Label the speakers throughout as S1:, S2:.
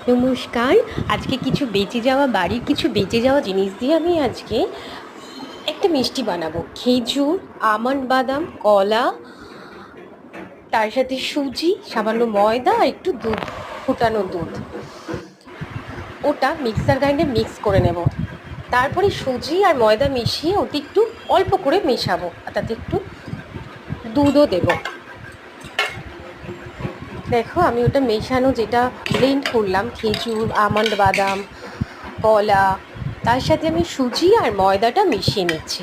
S1: নমস্কার। আজকে কিছু বেঁচে যাওয়া বাড়ির কিছু বেঁচে যাওয়া জিনিস দিয়ে আমি আজকে একটা মিষ্টি বানাবো। খেজুর, আমন্ড বাদাম, কলা, তার সাথে সুজি, সামান্য ময়দা আর একটু দুধ, ফুটানো দুধ। ওটা মিক্সার গ্রাইন্ডারে মিক্স করে নেব। তারপরে সুজি আর ময়দা মিশিয়ে ওটা একটু অল্প করে মেশাবো, আর তাতে একটু দুধও দেবো। দেখো আমি ওটা মেশানো যেটা ব্লেন্ড করলাম, খেজুর, আমন্ড বাদাম, কলা, তার সাথে আমি সুজি আর ময়দাটা মিশিয়ে নিচ্ছি।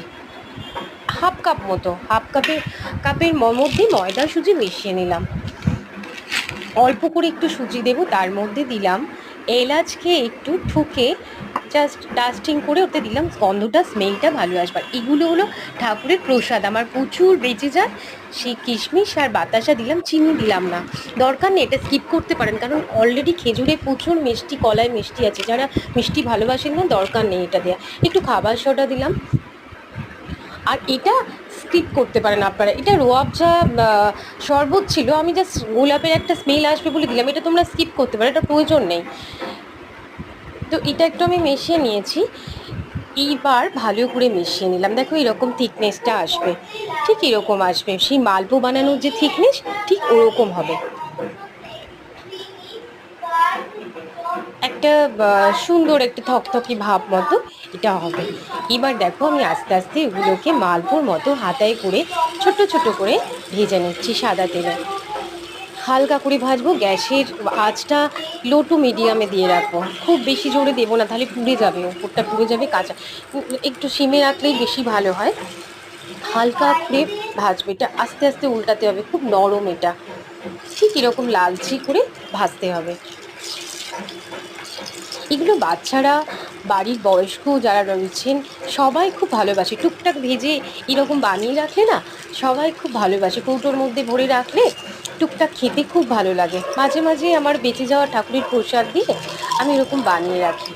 S1: হাফ কাপ মতো, কাপের মধ্যে ময়দা সুজি মিশিয়ে নিলাম। অল্প করে একটু সুজি দেবো, তার মধ্যে দিলাম এলাচকে একটু ঠুকে জাস্ট ডাস্টিং করে ওতে দিলাম, গন্ধটা স্মেলটা ভালো আসবার। এগুলো হলো ঠাকুরের প্রসাদ, আমার প্রচুর বেঁচে যায়। সেই কিশমিশ আর বাতাসা দিলাম, চিনি দিলাম না, দরকার নেই, এটা স্কিপ করতে পারেন, কারণ অলরেডি খেজুরে প্রচুর মিষ্টি, কলায় মিষ্টি আছে, যারা মিষ্টি ভালোবাসেন না দরকার নেই এটা দেওয়া। একটু খাবার সোডা দিলাম। আর এটা স্কিপ করতে পারেন আপনারা, এটা রোয়াবজা শরবত ছিল, আমি জাস্ট গোলাপের একটা স্মেল আসবে বলে দিলাম, এটা তোমরা স্কিপ করতে পারো, এটা প্রয়োজন নেই। তো এটা একটু আমি মিশিয়ে নিয়েছি। এইবার ভালো করে মিশিয়ে নিলাম। দেখো এরকম থিকনেসটা আসবে, ঠিক এরকম আসবে, সেই মালপো বানানোর যে থিকনেস ঠিক ওরকম হবে। একটা সুন্দর একটা থকথকে ভাব মতো এটা হবে। এবার দেখো আমি আস্তে আস্তে এগুলোকে মালপোর মতো হাতায় করে ছোট ছোট করে ভেজে নিচ্ছি সাদা তেলে। হালকা করে ভাজবো, গ্যাসের আঁচটা লো টু মিডিয়ামে দিয়ে রাখবো, খুব বেশি জোরে দেবো না, তাহলে পুড়ে যাবে, উপরটা পুড়ে যাবে, কাঁচা একটু সিমে রাখলেই বেশি ভালো হয়। হালকা করে ভাজবে, এটা আস্তে আস্তে উল্টাতে হবে, খুব নরম এটা, ঠিক এরকম লালচে করে ভাজতে হবে। এগুলো বাচ্চারা, বাড়ির বয়স্ক যারা রয়েছেন সবাই খুব ভালোবাসে, টুকটাক ভেজে এরকম বানিয়ে রাখলে না সবাই খুব ভালোবাসে, কৌটোর মধ্যে ভরে রাখলে টুকটাক খেতে খুব ভালো লাগে। মাঝে মাঝে আমার বেঁচে যাওয়া ঠাকুরের প্রসাদ দিয়ে আমি এরকম বানিয়ে রাখি।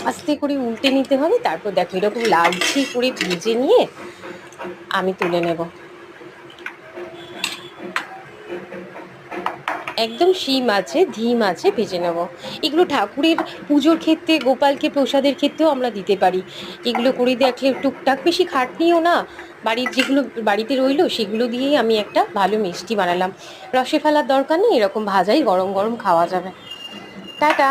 S1: আস্তে করে উল্টে নিতে হবে, তারপর দেখো এরকম লালচে করে ভেজে নিয়ে আমি তুলে নেব। একদম শিম আছে, ধিম আছে, ভেজে নেব। এগুলো ঠাকুরের পুজোর ক্ষেত্রে, গোপালকে প্রসাদের ক্ষেত্রেও আমরা দিতে পারি। এগুলো করে দেখলে টুকটাক, বেশি খাটনিও না, বাড়ির যেগুলো বাড়িতে রইলো সেগুলো দিয়েই আমি একটা ভালো মিষ্টি বানালাম। রসে ফেলার দরকার নেই, এরকম ভাজাই গরম গরম খাওয়া যাবে। টাটা।